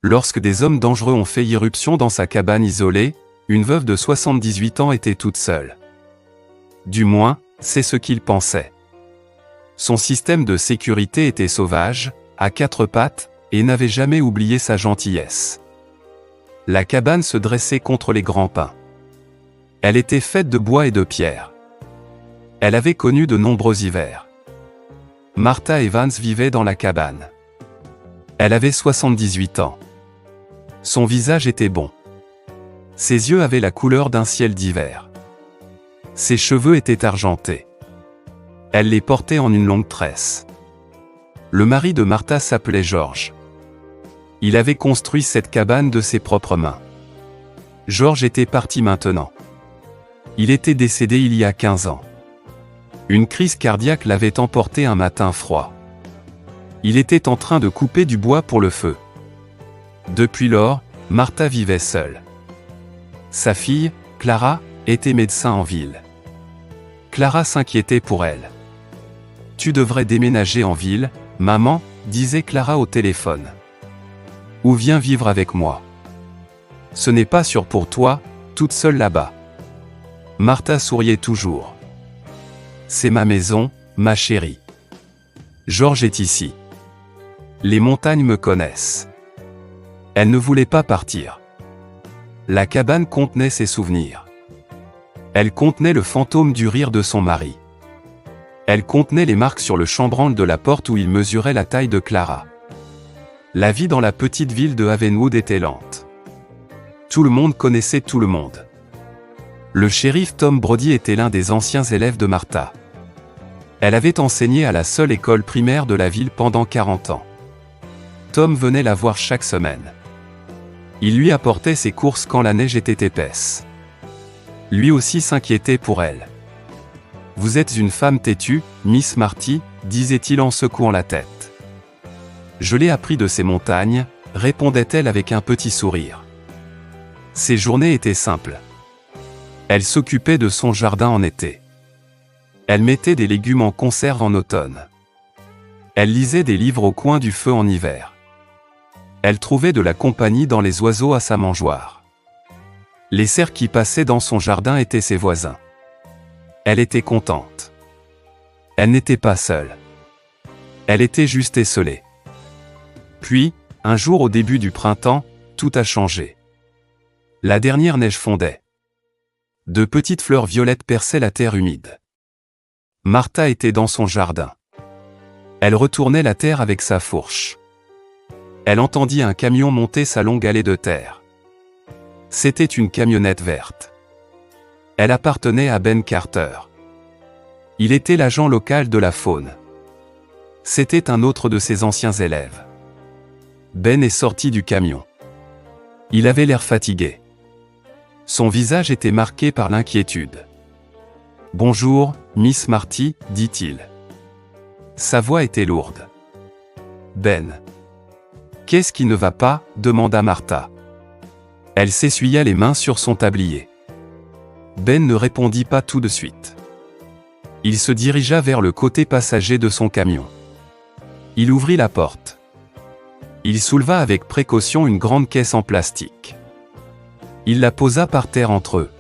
Lorsque des hommes dangereux ont fait irruption dans sa cabane isolée, une veuve de 78 ans était toute seule. Du moins, c'est ce qu'il pensait. Son système de sécurité était sauvage, à quatre pattes, et n'avait jamais oublié sa gentillesse. La cabane se dressait contre les grands pins. Elle était faite de bois et de pierre. Elle avait connu de nombreux hivers. Martha Evans vivait dans la cabane. Elle avait 78 ans. Son visage était bon. Ses yeux avaient la couleur d'un ciel d'hiver. Ses cheveux étaient argentés. Elle les portait en une longue tresse. Le mari de Martha s'appelait George. Il avait construit cette cabane de ses propres mains. George était parti maintenant. Il était décédé il y a 15 ans. Une crise cardiaque l'avait emporté un matin froid. Il était en train de couper du bois pour le feu. Depuis lors, Martha vivait seule. Sa fille, Clara, était médecin en ville. Clara s'inquiétait pour elle. « Tu devrais déménager en ville, maman, » disait Clara au téléphone. « Ou viens vivre avec moi. Ce n'est pas sûr pour toi, toute seule là-bas. » Martha souriait toujours. « C'est ma maison, ma chérie. George est ici. Les montagnes me connaissent. » Elle ne voulait pas partir. La cabane contenait ses souvenirs. Elle contenait le fantôme du rire de son mari. Elle contenait les marques sur le chambranle de la porte où il mesurait la taille de Clara. La vie dans la petite ville de Havenwood était lente. Tout le monde connaissait tout le monde. Le shérif Tom Brody était l'un des anciens élèves de Martha. Elle avait enseigné à la seule école primaire de la ville pendant 40 ans. Tom venait la voir chaque semaine. Il lui apportait ses courses quand la neige était épaisse. Lui aussi s'inquiétait pour elle. « Vous êtes une femme têtue, Miss Marty » disait-il en secouant la tête. « Je l'ai appris de ces montagnes » répondait-elle avec un petit sourire. Ses journées étaient simples. Elle s'occupait de son jardin en été. Elle mettait des légumes en conserve en automne. Elle lisait des livres au coin du feu en hiver. Elle trouvait de la compagnie dans les oiseaux à sa mangeoire. Les cerfs qui passaient dans son jardin étaient ses voisins. Elle était contente. Elle n'était pas seule. Elle était juste esselée. Puis, un jour au début du printemps, tout a changé. La dernière neige fondait. De petites fleurs violettes perçaient la terre humide. Martha était dans son jardin. Elle retournait la terre avec sa fourche. Elle entendit un camion monter sa longue allée de terre. C'était une camionnette verte. Elle appartenait à Ben Carter. Il était l'agent local de la faune. C'était un autre de ses anciens élèves. Ben est sorti du camion. Il avait l'air fatigué. Son visage était marqué par l'inquiétude. « Bonjour, Miss Marty, » dit-il. Sa voix était lourde. « Ben. Qu'est-ce qui ne va pas ?» demanda Martha. Elle s'essuya les mains sur son tablier. Ben ne répondit pas tout de suite. Il se dirigea vers le côté passager de son camion. Il ouvrit la porte. Il souleva avec précaution une grande caisse en plastique. Il la posa par terre entre eux.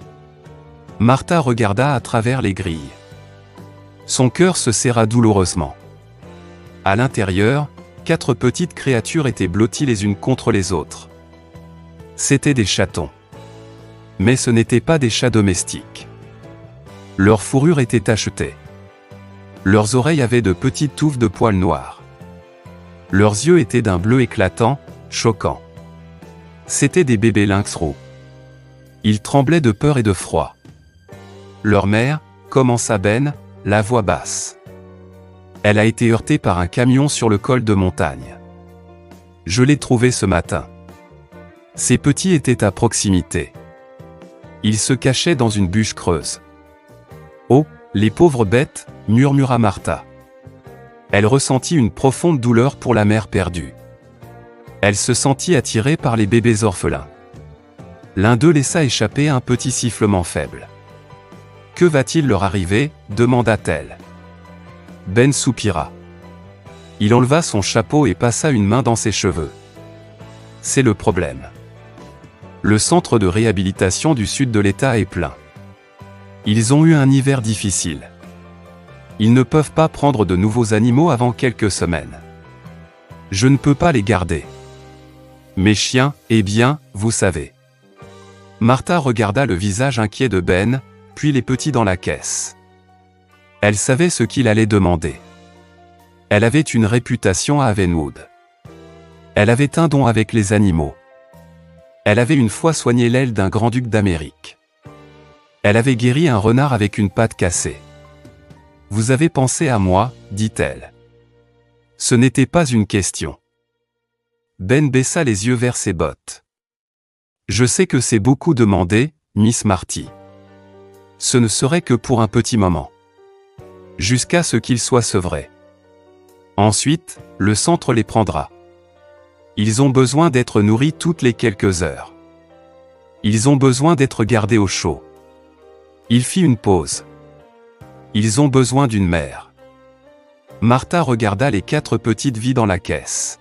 Martha regarda à travers les grilles. Son cœur se serra douloureusement. À l'intérieur, 4 petites créatures étaient blotties les unes contre les autres. C'étaient des chatons. Mais ce n'étaient pas des chats domestiques. Leur fourrure était tachetée. Leurs oreilles avaient de petites touffes de poils noirs. Leurs yeux étaient d'un bleu éclatant, choquant. C'étaient des bébés lynx roux. Ils tremblaient de peur et de froid. Leur mère, commença Ben, la voix basse. Elle a été heurtée par un camion sur le col de montagne. Je l'ai trouvée ce matin. Ces petits étaient à proximité. Ils se cachaient dans une bûche creuse. Oh, les pauvres bêtes, murmura Martha. Elle ressentit une profonde douleur pour la mère perdue. Elle se sentit attirée par les bébés orphelins. L'un d'eux laissa échapper un petit sifflement faible. « Que va-t-il leur arriver » demanda-t-elle. Ben soupira. Il enleva son chapeau et passa une main dans ses cheveux. « c'est le problème. Le centre de réhabilitation du sud de l'État est plein. Ils ont eu un hiver difficile. Ils ne peuvent pas prendre de nouveaux animaux avant quelques semaines. Je ne peux pas les garder. Mes chiens, eh bien, vous savez. Martha regarda le visage inquiet de Ben, puis les petits dans la caisse. Elle savait ce qu'il allait demander. Elle avait une réputation à Havenwood. Elle avait un don avec les animaux. Elle avait une fois soigné l'aile d'un grand-duc d'Amérique. Elle avait guéri un renard avec une patte cassée. « Vous avez pensé à moi, dit-elle. Ce n'était pas une question. Ben baissa les yeux vers ses bottes. Je sais que c'est beaucoup demandé, Miss Marty. Ce ne serait que pour un petit moment. Jusqu'à ce qu'ils soient sevrés. Ensuite, le centre les prendra. Ils ont besoin d'être nourris toutes les quelques heures. Ils ont besoin d'être gardés au chaud. Il fit une pause. Ils ont besoin d'une mère. Martha regarda les 4 petites vies dans la caisse.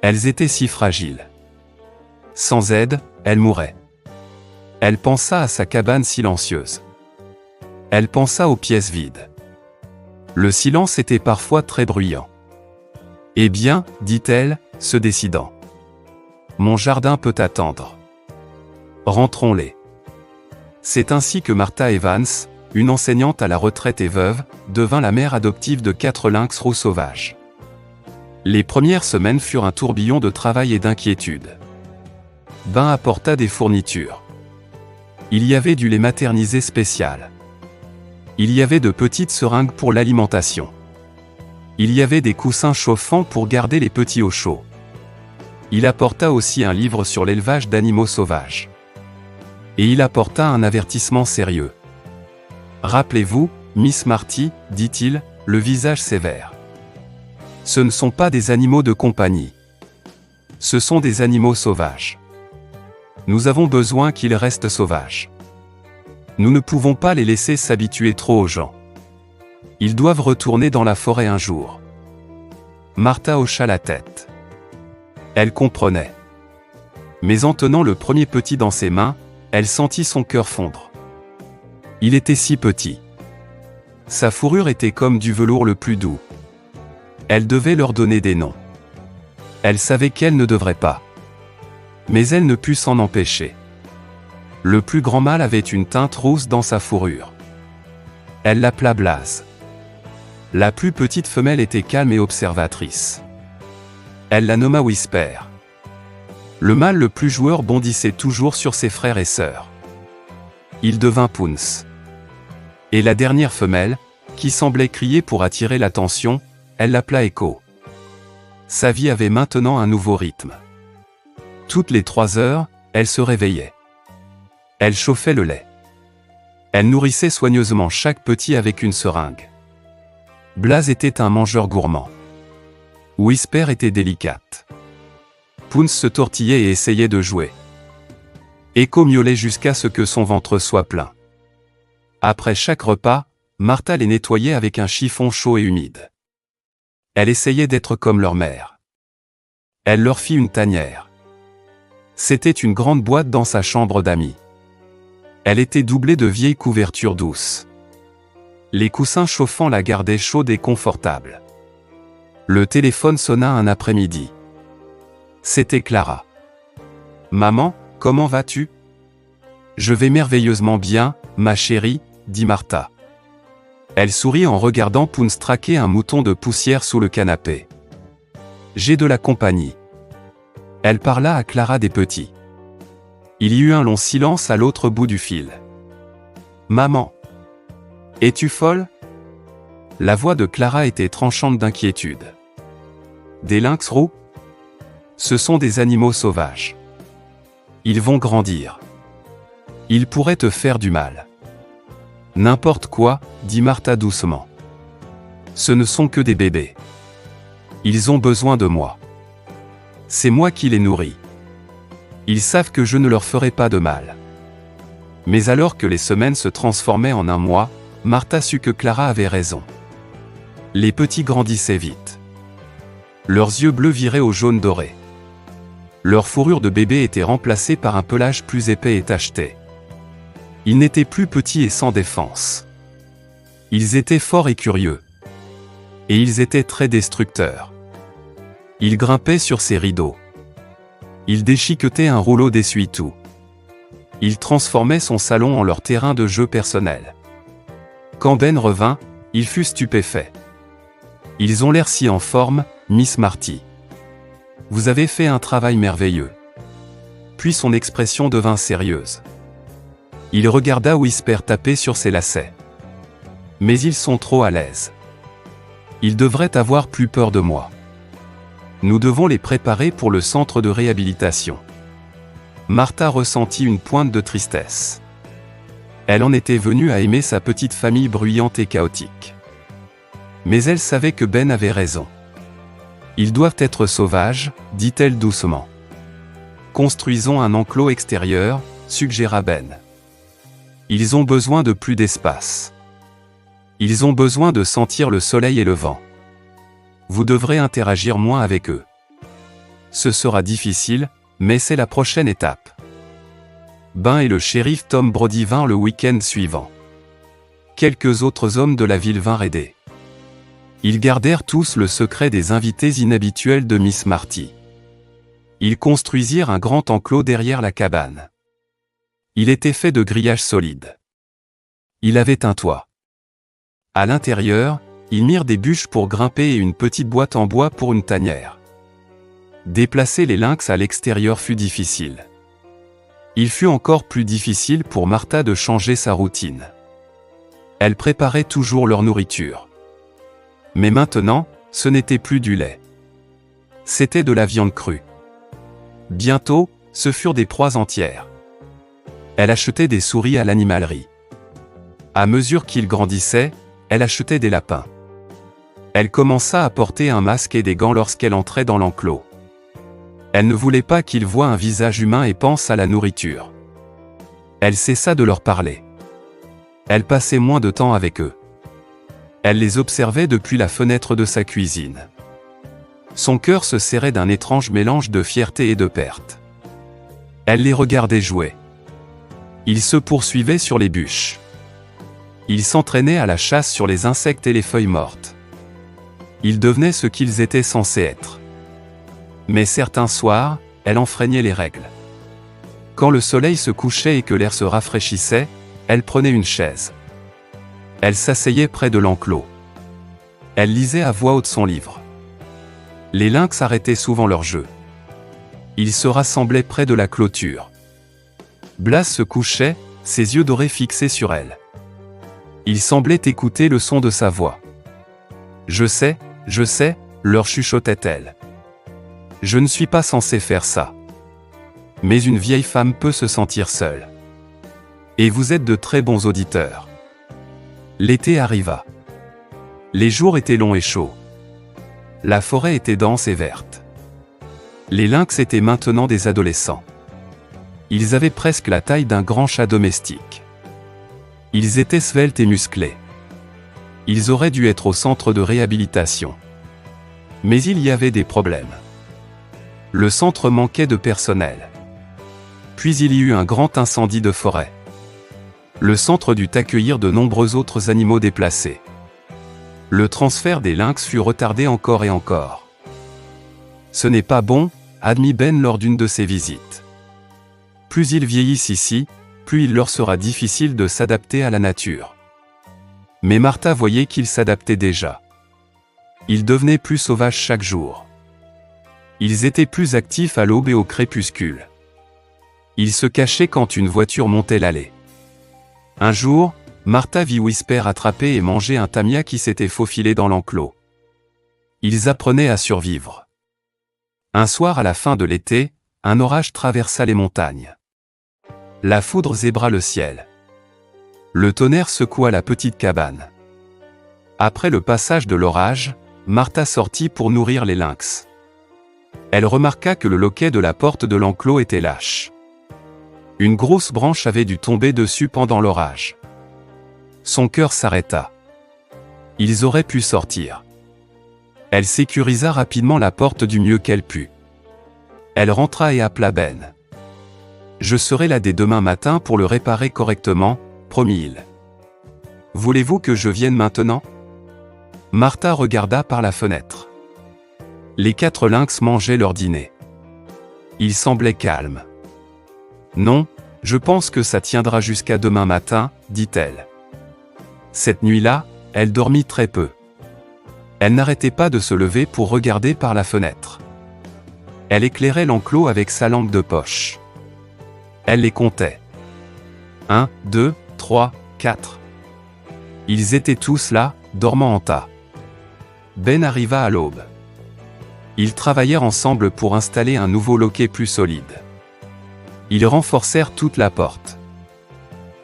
Elles étaient si fragiles. Sans aide, elles mouraient. Elle pensa à sa cabane silencieuse. Elle pensa aux pièces vides. Le silence était parfois très bruyant. Eh bien, dit-elle, se décidant. Mon jardin peut attendre. Rentrons-les. C'est ainsi que Martha Evans, une enseignante à la retraite et veuve, devint la mère adoptive de 4 lynx roux sauvages. Les premières semaines furent un tourbillon de travail et d'inquiétude. Ben apporta des fournitures. Il y avait du lait maternisé spécial. Il y avait de petites seringues pour l'alimentation. Il y avait des coussins chauffants pour garder les petits au chaud. Il apporta aussi un livre sur l'élevage d'animaux sauvages. Et il apporta un avertissement sérieux. Rappelez-vous, Miss Marty, dit-il, le visage sévère. Ce ne sont pas des animaux de compagnie. Ce sont des animaux sauvages. Nous avons besoin qu'ils restent sauvages. Nous ne pouvons pas les laisser s'habituer trop aux gens. Ils doivent retourner dans la forêt un jour. Martha hocha la tête. Elle comprenait. Mais en tenant le premier petit dans ses mains, elle sentit son cœur fondre. Il était si petit. Sa fourrure était comme du velours le plus doux. Elle devait leur donner des noms. Elle savait qu'elle ne devrait pas. Mais elle ne put s'en empêcher. Le plus grand mâle avait une teinte rousse dans sa fourrure. Elle l'appela Blaze. La plus petite femelle était calme et observatrice. Elle la nomma Whisper. Le mâle le plus joueur bondissait toujours sur ses frères et sœurs. Il devint Pounce. Et la dernière femelle, qui semblait crier pour attirer l'attention, elle l'appela Echo. Sa vie avait maintenant un nouveau rythme. Toutes les 3 heures, elle se réveillait. Elle chauffait le lait. Elle nourrissait soigneusement chaque petit avec une seringue. Blaze était un mangeur gourmand. Whisper était délicate. Pounce se tortillait et essayait de jouer. Echo miaulait jusqu'à ce que son ventre soit plein. Après chaque repas, Martha les nettoyait avec un chiffon chaud et humide. Elle essayait d'être comme leur mère. Elle leur fit une tanière. C'était une grande boîte dans sa chambre d'amis. Elle était doublée de vieilles couvertures douces. Les coussins chauffants la gardaient chaude et confortable. Le téléphone sonna un après-midi. C'était Clara. « Maman, comment vas-tu ? » « Je vais merveilleusement bien, ma chérie, » dit Martha. Elle sourit en regardant Pounce traquer un mouton de poussière sous le canapé. « J'ai de la compagnie. » Elle parla à Clara des petits. Il y eut un long silence à l'autre bout du fil. « Maman. Es-tu folle ?» La voix de Clara était tranchante d'inquiétude. « Des lynx roux ? Ce sont des animaux sauvages. Ils vont grandir. Ils pourraient te faire du mal. » « N'importe quoi, dit Martha doucement. Ce ne sont que des bébés. Ils ont besoin de moi. C'est moi qui les nourris. Ils savent que je ne leur ferai pas de mal. » Mais alors que les semaines se transformaient en un mois, Martha sut que Clara avait raison. Les petits grandissaient vite. Leurs yeux bleus viraient au jaune doré. Leur fourrure de bébé était remplacée par un pelage plus épais et tacheté. Ils n'étaient plus petits et sans défense. Ils étaient forts et curieux. Et ils étaient très destructeurs. Ils grimpaient sur ses rideaux. Ils déchiquetaient un rouleau d'essuie-tout. Ils transformaient son salon en leur terrain de jeu personnel. Quand Ben revint, il fut stupéfait. « Ils ont l'air si en forme, Miss Marty. Vous avez fait un travail merveilleux. » Puis son expression devint sérieuse. Il regarda Whisper taper sur ses lacets. « Mais ils sont trop à l'aise. Ils devraient avoir plus peur de moi. Nous devons les préparer pour le centre de réhabilitation. » Martha ressentit une pointe de tristesse. Elle en était venue à aimer sa petite famille bruyante et chaotique. Mais elle savait que Ben avait raison. « Ils doivent être sauvages, dit-elle doucement. Construisons un enclos extérieur, suggéra Ben. Ils ont besoin de plus d'espace. Ils ont besoin de sentir le soleil et le vent. Vous devrez interagir moins avec eux. Ce sera difficile, mais c'est la prochaine étape. » Ben et le shérif Tom Brody vinrent le week-end suivant. Quelques autres hommes de la ville vinrent aider. Ils gardèrent tous le secret des invités inhabituels de Miss Marty. Ils construisirent un grand enclos derrière la cabane. Il était fait de grillage solide. Il avait un toit. À l'intérieur, ils mirent des bûches pour grimper et une petite boîte en bois pour une tanière. Déplacer les lynx à l'extérieur fut difficile. Il fut encore plus difficile pour Martha de changer sa routine. Elle préparait toujours leur nourriture. Mais maintenant, ce n'était plus du lait. C'était de la viande crue. Bientôt, ce furent des proies entières. Elle achetait des souris à l'animalerie. À mesure qu'ils grandissaient, elle achetait des lapins. Elle commença à porter un masque et des gants lorsqu'elle entrait dans l'enclos. Elle ne voulait pas qu'ils voient un visage humain et pensent à la nourriture. Elle cessa de leur parler. Elle passait moins de temps avec eux. Elle les observait depuis la fenêtre de sa cuisine. Son cœur se serrait d'un étrange mélange de fierté et de perte. Elle les regardait jouer. Ils se poursuivaient sur les bûches. Ils s'entraînaient à la chasse sur les insectes et les feuilles mortes. Ils devenaient ce qu'ils étaient censés être. Mais certains soirs, elle enfreignait les règles. Quand le soleil se couchait et que l'air se rafraîchissait, elle prenait une chaise. Elle s'asseyait près de l'enclos. Elle lisait à voix haute son livre. Les lynx arrêtaient souvent leur jeu. Ils se rassemblaient près de la clôture. Blas se couchait, ses yeux dorés fixés sur elle. Il semblait écouter le son de sa voix. « Je sais, leur chuchotait-elle. Je ne suis pas censé faire ça. Mais une vieille femme peut se sentir seule. Et vous êtes de très bons auditeurs. » L'été arriva. Les jours étaient longs et chauds. La forêt était dense et verte. Les lynx étaient maintenant des adolescents. Ils avaient presque la taille d'un grand chat domestique. Ils étaient sveltes et musclés. Ils auraient dû être au centre de réhabilitation. Mais il y avait des problèmes. Le centre manquait de personnel. Puis il y eut un grand incendie de forêt. Le centre dut accueillir de nombreux autres animaux déplacés. Le transfert des lynx fut retardé encore et encore. « Ce n'est pas bon », admit Ben lors d'une de ses visites. « Plus ils vieillissent ici, plus il leur sera difficile de s'adapter à la nature. » Mais Martha voyait qu'ils s'adaptaient déjà. Ils devenaient plus sauvages chaque jour. Ils étaient plus actifs à l'aube et au crépuscule. Ils se cachaient quand une voiture montait l'allée. Un jour, Martha vit Whisper attraper et manger un tamia qui s'était faufilé dans l'enclos. Ils apprenaient à survivre. Un soir à la fin de l'été, un orage traversa les montagnes. La foudre zébra le ciel. Le tonnerre secoua la petite cabane. Après le passage de l'orage, Martha sortit pour nourrir les lynx. Elle remarqua que le loquet de la porte de l'enclos était lâche. Une grosse branche avait dû tomber dessus pendant l'orage. Son cœur s'arrêta. Ils auraient pu sortir. Elle sécurisa rapidement la porte du mieux qu'elle put. Elle rentra et appela Ben. « Je serai là dès demain matin pour le réparer correctement, promit-il. « Voulez-vous que je vienne maintenant ?» Martha regarda par la fenêtre. Les 4 lynx mangeaient leur dîner. Ils semblaient calmes. « Non, je pense que ça tiendra jusqu'à demain matin, dit-elle. Cette nuit-là, elle dormit très peu. Elle n'arrêtait pas de se lever pour regarder par la fenêtre. Elle éclairait l'enclos avec sa lampe de poche. Elle les comptait. 1, 2, 3, 4. Ils étaient tous là, dormant en tas. Ben arriva à l'aube. Ils travaillèrent ensemble pour installer un nouveau loquet plus solide. Ils renforcèrent toute la porte.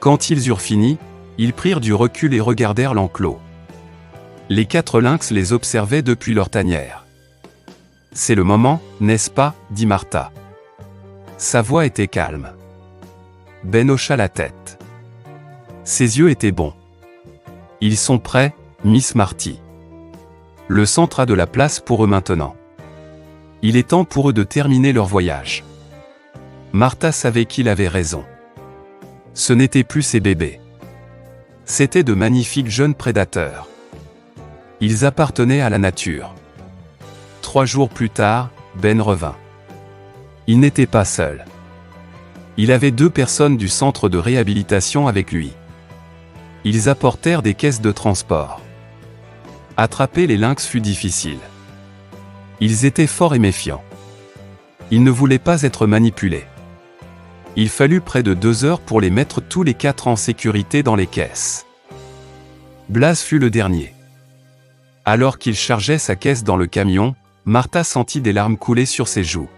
Quand ils eurent fini, ils prirent du recul et regardèrent l'enclos. Les 4 lynx les observaient depuis leur tanière. « C'est le moment, n'est-ce pas ?» dit Martha. Sa voix était calme. Ben hocha la tête. Ses yeux étaient bons. « Ils sont prêts, Miss Marty. Le centre a de la place pour eux maintenant. Il est temps pour eux de terminer leur voyage. » Martha savait qu'il avait raison. Ce n'étaient plus ses bébés. C'étaient de magnifiques jeunes prédateurs. Ils appartenaient à la nature. 3 jours plus tard, Ben revint. Il n'était pas seul. Il avait 2 personnes du centre de réhabilitation avec lui. Ils apportèrent des caisses de transport. Attraper les lynx fut difficile. Ils étaient forts et méfiants. Ils ne voulaient pas être manipulés. Il fallut près de 2 heures pour les mettre tous les 4 en sécurité dans les caisses. Blas fut le dernier. Alors qu'il chargeait sa caisse dans le camion, Martha sentit des larmes couler sur ses joues.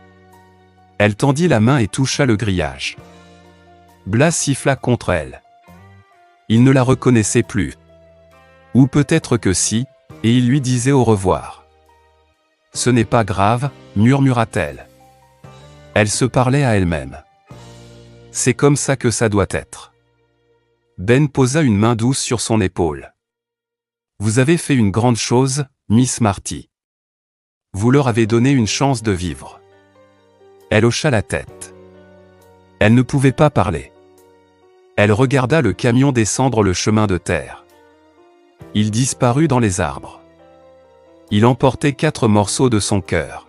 Elle tendit la main et toucha le grillage. Blas siffla contre elle. Il ne la reconnaissait plus. Ou peut-être que si, et il lui disait au revoir. « Ce n'est pas grave, murmura-t-elle. Elle se parlait à elle-même. C'est comme ça que ça doit être. Ben posa une main douce sur son épaule. Vous avez fait une grande chose, Miss Marty. Vous leur avez donné une chance de vivre. Elle hocha la tête. Elle ne pouvait pas parler. Elle regarda le camion descendre le chemin de terre. Il disparut dans les arbres. Il emportait 4 morceaux de son cœur.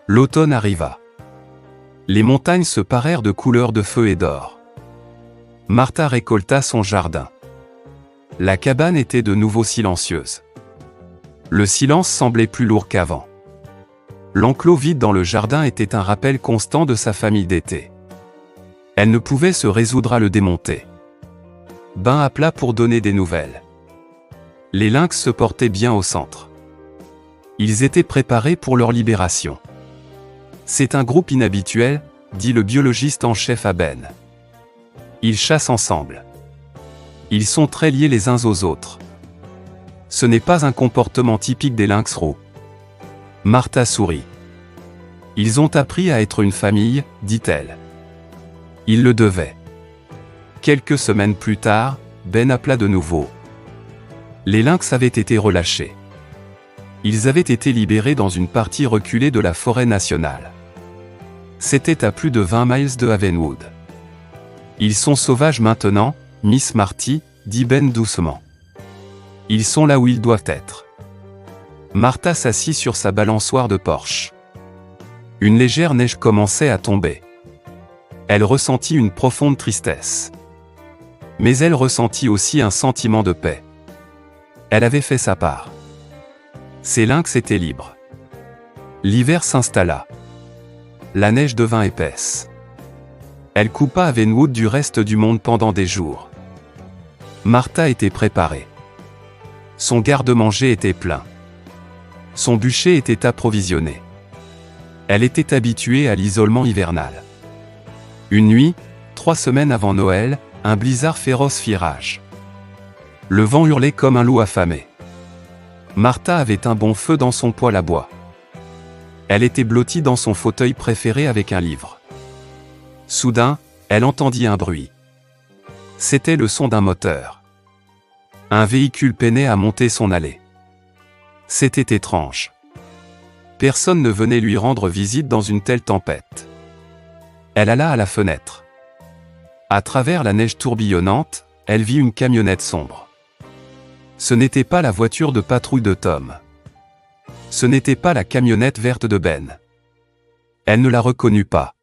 L'automne arriva. Les montagnes se parèrent de couleurs de feu et d'or. Martha récolta son jardin. La cabane était de nouveau silencieuse. Le silence semblait plus lourd qu'avant. L'enclos vide dans le jardin était un rappel constant de sa famille d'été. Elle ne pouvait se résoudre à le démonter. Ben appela pour donner des nouvelles. Les lynx se portaient bien au centre. Ils étaient préparés pour leur libération. C'est un groupe inhabituel, dit le biologiste en chef à Ben. Ils chassent ensemble. Ils sont très liés les uns aux autres. Ce n'est pas un comportement typique des lynx roux. Martha sourit. Ils ont appris à être une famille, dit-elle. Ils le devaient. Quelques semaines plus tard, Ben appela de nouveau. Les lynx avaient été relâchés. Ils avaient été libérés dans une partie reculée de la forêt nationale. C'était à plus de 20 miles de Havenwood. Ils sont sauvages maintenant, Miss Marty, dit Ben doucement. Ils sont là où ils doivent être. Martha s'assit sur sa balançoire de porche. Une légère neige commençait à tomber. Elle ressentit une profonde tristesse. Mais elle ressentit aussi un sentiment de paix. Elle avait fait sa part. Ses lynx étaient libres. L'hiver s'installa. La neige devint épaisse. Elle coupa Havenwood du reste du monde pendant des jours. Martha était préparée. Son garde-manger était plein. Son bûcher était approvisionné. Elle était habituée à l'isolement hivernal. Une nuit, 3 semaines avant Noël, un blizzard féroce fit rage. Le vent hurlait comme un loup affamé. Martha avait un bon feu dans son poêle à bois. Elle était blottie dans son fauteuil préféré avec un livre. Soudain, elle entendit un bruit. C'était le son d'un moteur. Un véhicule peinait à monter son allée. C'était étrange. Personne ne venait lui rendre visite dans une telle tempête. Elle alla à la fenêtre. À travers la neige tourbillonnante, elle vit une camionnette sombre. Ce n'était pas la voiture de patrouille de Tom. Ce n'était pas la camionnette verte de Ben. Elle ne la reconnut pas.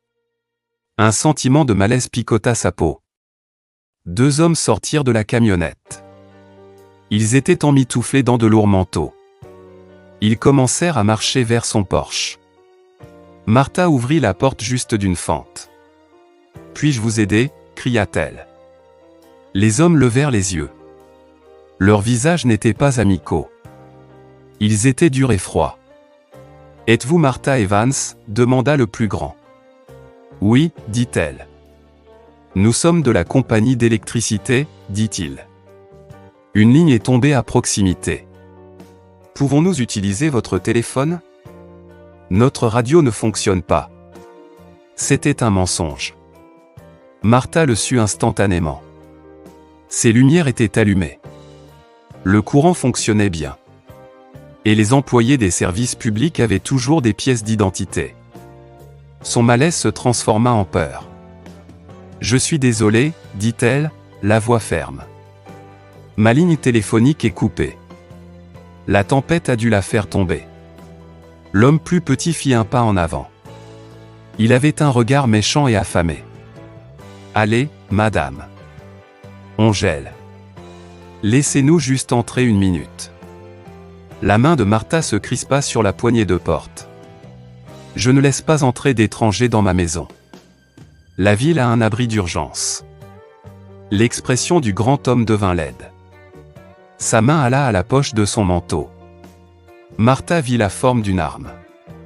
Un sentiment de malaise picota sa peau. 2 hommes sortirent de la camionnette. Ils étaient emmitouflés dans de lourds manteaux. Ils commencèrent à marcher vers son Porsche. Martha ouvrit la porte juste d'une fente. « Puis-je vous aider » cria-t-elle. Les hommes levèrent les yeux. Leurs visages n'étaient pas amicaux. Ils étaient durs et froids. « Êtes-vous Martha Evans » demanda le plus grand. « Oui » dit-elle. « Nous sommes de la compagnie d'électricité » dit-il. Une ligne est tombée à proximité. « Pouvons-nous utiliser votre téléphone » ? Notre radio ne fonctionne pas. C'était un mensonge. Martha le sut instantanément. Ses lumières étaient allumées. Le courant fonctionnait bien. Et les employés des services publics avaient toujours des pièces d'identité. Son malaise se transforma en peur. « Je suis désolée, dit-elle, la voix ferme. Ma ligne téléphonique est coupée. La tempête a dû la faire tomber. » L'homme plus petit fit un pas en avant. Il avait un regard méchant et affamé. « Allez, madame. On gèle. Laissez-nous juste entrer 1 minute. » La main de Martha se crispa sur la poignée de porte. « Je ne laisse pas entrer d'étrangers dans ma maison. La ville a un abri d'urgence. » L'expression du grand homme devint laide. Sa main alla à la poche de son manteau. Martha vit la forme d'une arme.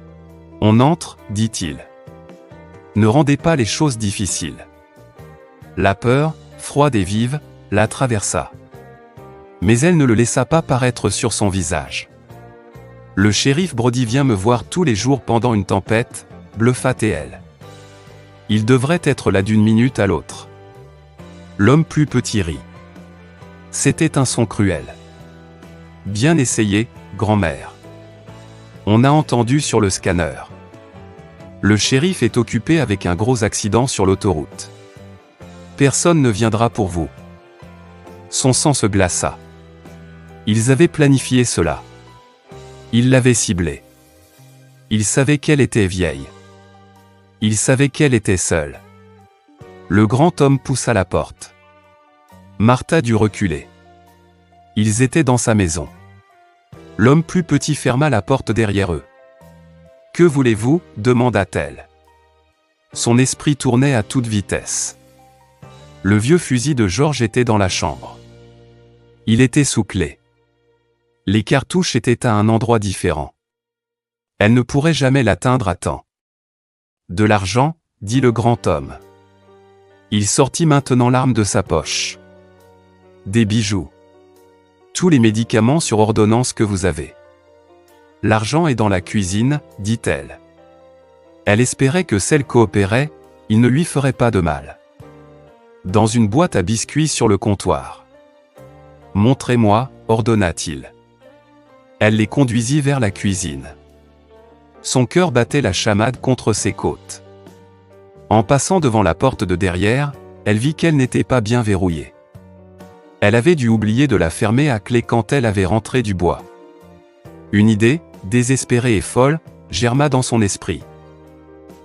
« On entre, dit-il. Ne rendez pas les choses difficiles. » La peur, froide et vive, la traversa. Mais elle ne le laissa pas paraître sur son visage. « Le shérif Brody vient me voir tous les jours pendant une tempête, » bluffa-t-elle. « Il devrait être là d'une minute à l'autre. » L'homme plus petit rit. C'était un son cruel. « Bien essayé, grand-mère. On a entendu sur le scanner. Le shérif est occupé avec un gros accident sur l'autoroute. Personne ne viendra pour vous. » Son sang se glaça. Ils avaient planifié cela. Ils l'avaient ciblée. Ils savaient qu'elle était vieille. Ils savaient qu'elle était seule. Le grand homme poussa la porte. Martha dut reculer. Ils étaient dans sa maison. L'homme plus petit ferma la porte derrière eux. « Que voulez-vous » demanda-t-elle. Son esprit tournait à toute vitesse. Le vieux fusil de George était dans la chambre. Il était sous clé. Les cartouches étaient à un endroit différent. Elle ne pourrait jamais l'atteindre à temps. « De l'argent » dit le grand homme. Il sortit maintenant l'arme de sa poche. « Des bijoux. Tous les médicaments sur ordonnance que vous avez. »« L'argent est dans la cuisine, » dit-elle. Elle espérait que celle coopérait, il ne lui ferait pas de mal. Dans une boîte à biscuits sur le comptoir. « Montrez-moi » ordonna-t-il. Elle les conduisit vers la cuisine. Son cœur battait la chamade contre ses côtes. En passant devant la porte de derrière, elle vit qu'elle n'était pas bien verrouillée. Elle avait dû oublier de la fermer à clé quand elle avait rentré du bois. Une idée, désespérée et folle, germa dans son esprit.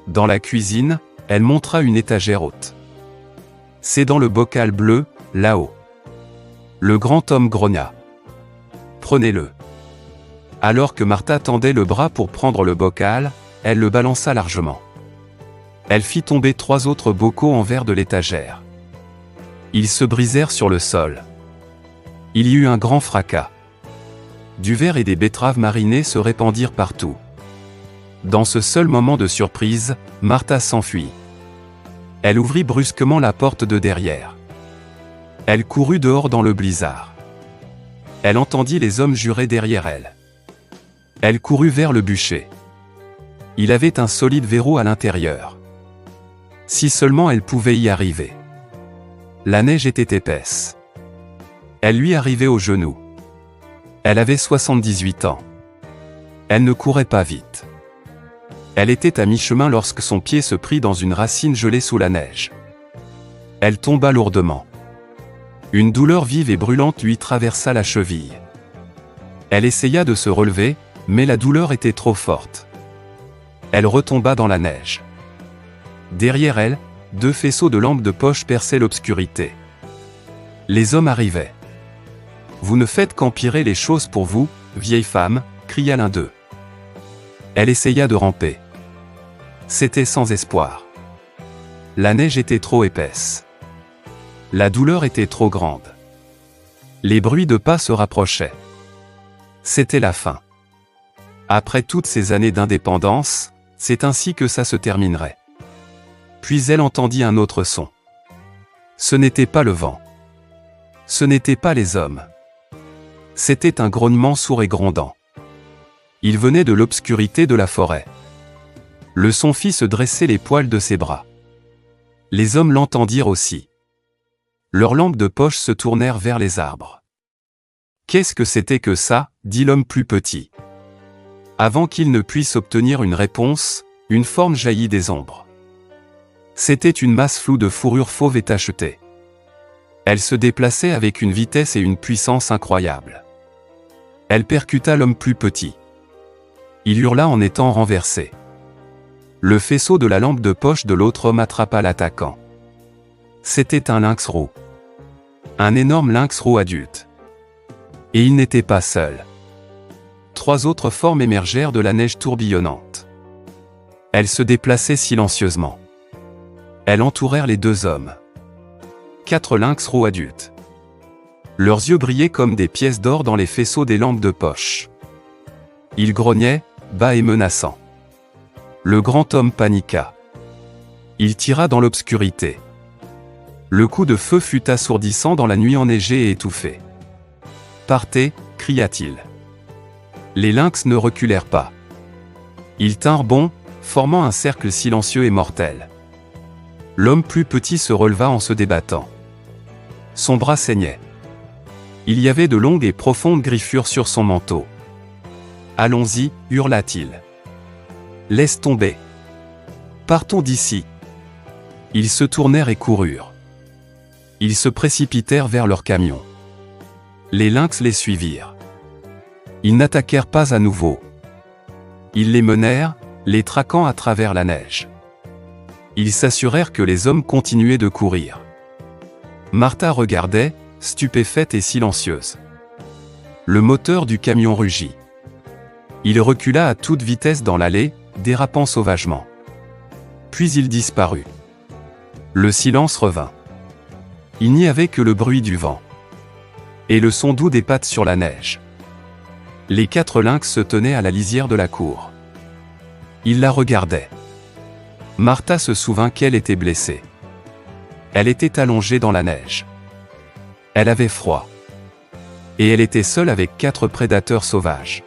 Dans la cuisine, elle montra une étagère haute. « C'est dans le bocal bleu, là-haut. » Le grand homme grogna. « Prenez-le. » Alors que Martha tendait le bras pour prendre le bocal, elle le balança largement. Elle fit tomber 3 autres bocaux en verre de l'étagère. Ils se brisèrent sur le sol. Il y eut un grand fracas. Du verre et des betteraves marinées se répandirent partout. Dans ce seul moment de surprise, Martha s'enfuit. Elle ouvrit brusquement la porte de derrière. Elle courut dehors dans le blizzard. Elle entendit les hommes jurer derrière elle. Elle courut vers le bûcher. Il avait un solide verrou à l'intérieur. Si seulement elle pouvait y arriver. La neige était épaisse. Elle lui arrivait aux genoux. Elle avait 78 ans. Elle ne courait pas vite. Elle était à mi-chemin lorsque son pied se prit dans une racine gelée sous la neige. Elle tomba lourdement. Une douleur vive et brûlante lui traversa la cheville. Elle essaya de se relever, mais la douleur était trop forte. Elle retomba dans la neige. Derrière elle, 2 faisceaux de lampes de poche perçaient l'obscurité. Les hommes arrivaient. « Vous ne faites qu'empirer les choses pour vous, vieille femme », cria l'un d'eux. Elle essaya de ramper. C'était sans espoir. La neige était trop épaisse. La douleur était trop grande. Les bruits de pas se rapprochaient. C'était la fin. Après toutes ces années d'indépendance, c'est ainsi que ça se terminerait. Puis elle entendit un autre son. Ce n'était pas le vent. Ce n'étaient pas les hommes. C'était un grognement sourd et grondant. Il venait de l'obscurité de la forêt. Le son fit se dresser les poils de ses bras. Les hommes l'entendirent aussi. Leurs lampes de poche se tournèrent vers les arbres. « Qu'est-ce que c'était que ça » dit l'homme plus petit. Avant qu'il ne puisse obtenir une réponse, une forme jaillit des ombres. C'était une masse floue de fourrure fauve et tachetée. Elle se déplaçait avec une vitesse et une puissance incroyables. Elle percuta l'homme plus petit. Il hurla en étant renversé. Le faisceau de la lampe de poche de l'autre homme attrapa l'attaquant. C'était un lynx roux. Un énorme lynx roux adulte. Et il n'était pas seul. 3 autres formes émergèrent de la neige tourbillonnante. Elles se déplaçaient silencieusement. Elles entourèrent les 2 hommes. 4 lynx roux adultes. Leurs yeux brillaient comme des pièces d'or dans les faisceaux des lampes de poche. Ils grognaient, bas et menaçants. Le grand homme paniqua. Il tira dans l'obscurité. Le coup de feu fut assourdissant dans la nuit enneigée et étouffée. « Partez » cria-t-il. Les lynx ne reculèrent pas. Ils tinrent bon, formant un cercle silencieux et mortel. L'homme plus petit se releva en se débattant. Son bras saignait. Il y avait de longues et profondes griffures sur son manteau. « Allons-y » hurla-t-il. « Laisse tomber. Partons d'ici. » Ils se tournèrent et coururent. Ils se précipitèrent vers leur camion. Les lynx les suivirent. Ils n'attaquèrent pas à nouveau. Ils les menèrent, les traquant à travers la neige. Ils s'assurèrent que les hommes continuaient de courir. Martha regardait, stupéfaite et silencieuse. Le moteur du camion rugit. Il recula à toute vitesse dans l'allée, dérapant sauvagement. Puis il disparut. Le silence revint. Il n'y avait que le bruit du vent. Et le son doux des pattes sur la neige. Les 4 lynx se tenaient à la lisière de la cour. Ils la regardaient. Martha se souvint qu'elle était blessée. Elle était allongée dans la neige. Elle avait froid. Et elle était seule avec 4 prédateurs sauvages.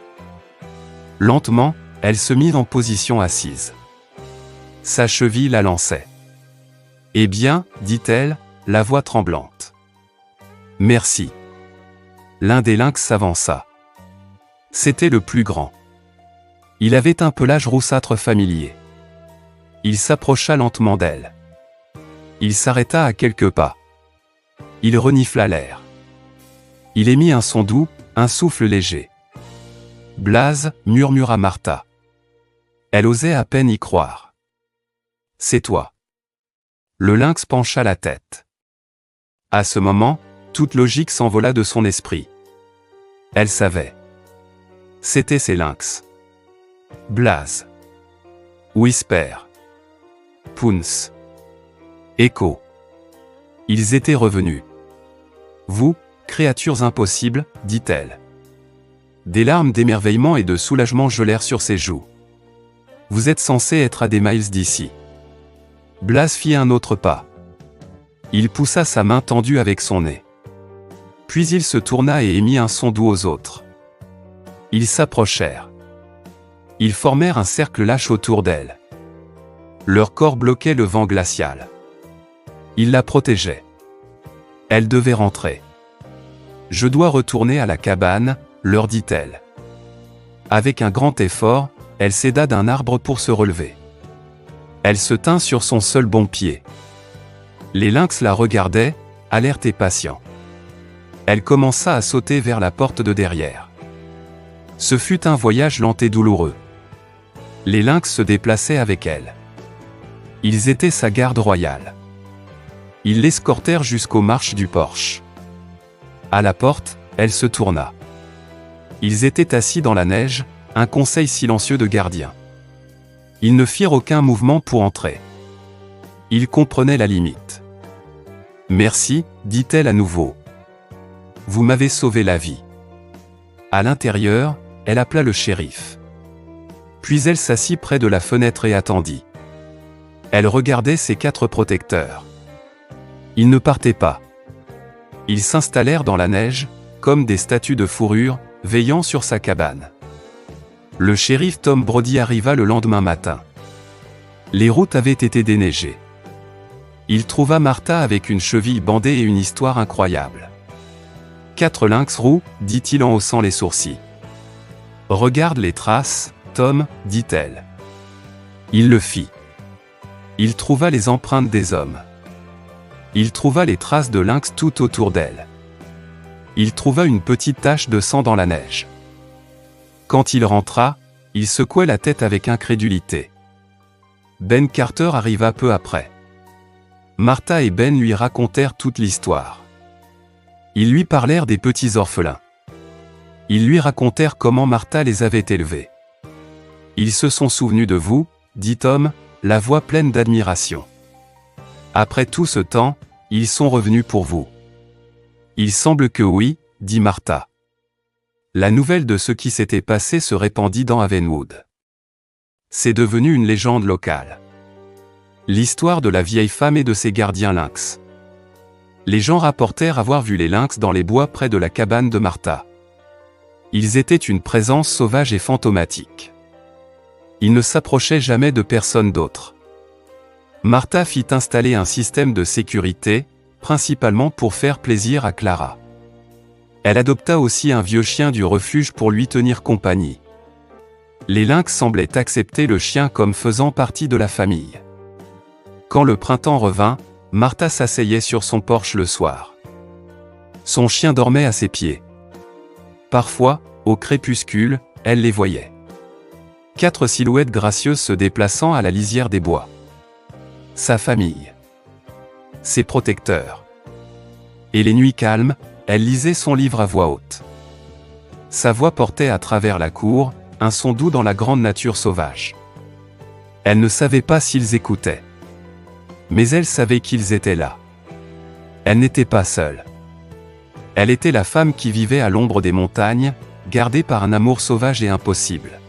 Lentement, elle se mit en position assise. Sa cheville la lançait. « Eh bien, dit-elle, la voix tremblante. « Merci. » L'un des lynx s'avança. C'était le plus grand. Il avait un pelage roussâtre familier. Il s'approcha lentement d'elle. Il s'arrêta à quelques pas. Il renifla l'air. Il émit un son doux, un souffle léger. « Blaze » murmura Martha. Elle osait à peine y croire. « C'est toi. » Le lynx pencha la tête. À ce moment, toute logique s'envola de son esprit. Elle savait. C'étaient ces lynx. Blaze. Whisper. Pounce. Echo. Ils étaient revenus. « Vous, créatures impossibles, dit-elle. » Des larmes d'émerveillement et de soulagement gelèrent sur ses joues. « Vous êtes censés être à des miles d'ici. » Blaze fit un autre pas. Il poussa sa main tendue avec son nez. Puis il se tourna et émit un son doux aux autres. Ils s'approchèrent. Ils formèrent un cercle lâche autour d'elle. Leur corps bloquait le vent glacial. Ils la protégeaient. Elle devait rentrer. « Je dois retourner à la cabane » leur dit-elle. Avec un grand effort, elle s'aida d'un arbre pour se relever. Elle se tint sur son seul bon pied. Les lynx la regardaient, alertes et patients. Elle commença à sauter vers la porte de derrière. Ce fut un voyage lent et douloureux. Les lynx se déplaçaient avec elle. Ils étaient sa garde royale. Ils l'escortèrent jusqu'aux marches du porche. À la porte, elle se tourna. Ils étaient assis dans la neige, un conseil silencieux de gardiens. Ils ne firent aucun mouvement pour entrer. Ils comprenaient la limite. « Merci, dit-elle à nouveau. Vous m'avez sauvé la vie. » À l'intérieur, elle appela le shérif. Puis elle s'assit près de la fenêtre et attendit. Elle regardait ses 4 protecteurs. Ils ne partaient pas. Ils s'installèrent dans la neige, comme des statues de fourrure, veillant sur sa cabane. Le shérif Tom Brody arriva le lendemain matin. Les routes avaient été déneigées. Il trouva Martha avec une cheville bandée et une histoire incroyable. 4 lynx roux, dit-il en haussant les sourcils. Regarde les traces, Tom, dit-elle. Il le fit. Il trouva les empreintes des hommes. Il trouva les traces de lynx tout autour d'elle. Il trouva une petite tache de sang dans la neige. Quand il rentra, il secouait la tête avec incrédulité. Ben Carter arriva peu après. Martha et Ben lui racontèrent toute l'histoire. Ils lui parlèrent des petits orphelins. Ils lui racontèrent comment Martha les avait élevés. Ils se sont souvenus de vous, dit Tom, la voix pleine d'admiration. Après tout ce temps, ils sont revenus pour vous. Il semble que oui, dit Martha. La nouvelle de ce qui s'était passé se répandit dans Havenwood. C'est devenu une légende locale. L'histoire de la vieille femme et de ses gardiens lynx. Les gens rapportèrent avoir vu les lynx dans les bois près de la cabane de Martha. Ils étaient une présence sauvage et fantomatique. Ils ne s'approchaient jamais de personne d'autre. Martha fit installer un système de sécurité, principalement pour faire plaisir à Clara. Elle adopta aussi un vieux chien du refuge pour lui tenir compagnie. Les lynx semblaient accepter le chien comme faisant partie de la famille. Quand le printemps revint, Martha s'asseyait sur son porche le soir. Son chien dormait à ses pieds. Parfois, au crépuscule, elle les voyait. 4 silhouettes gracieuses se déplaçant à la lisière des bois. Sa famille. Ses protecteurs. Et les nuits calmes, elle lisait son livre à voix haute. Sa voix portait à travers la cour, un son doux dans la grande nature sauvage. Elle ne savait pas s'ils écoutaient. Mais elle savait qu'ils étaient là. Elle n'était pas seule. Elle était la femme qui vivait à l'ombre des montagnes, gardée par un amour sauvage et impossible.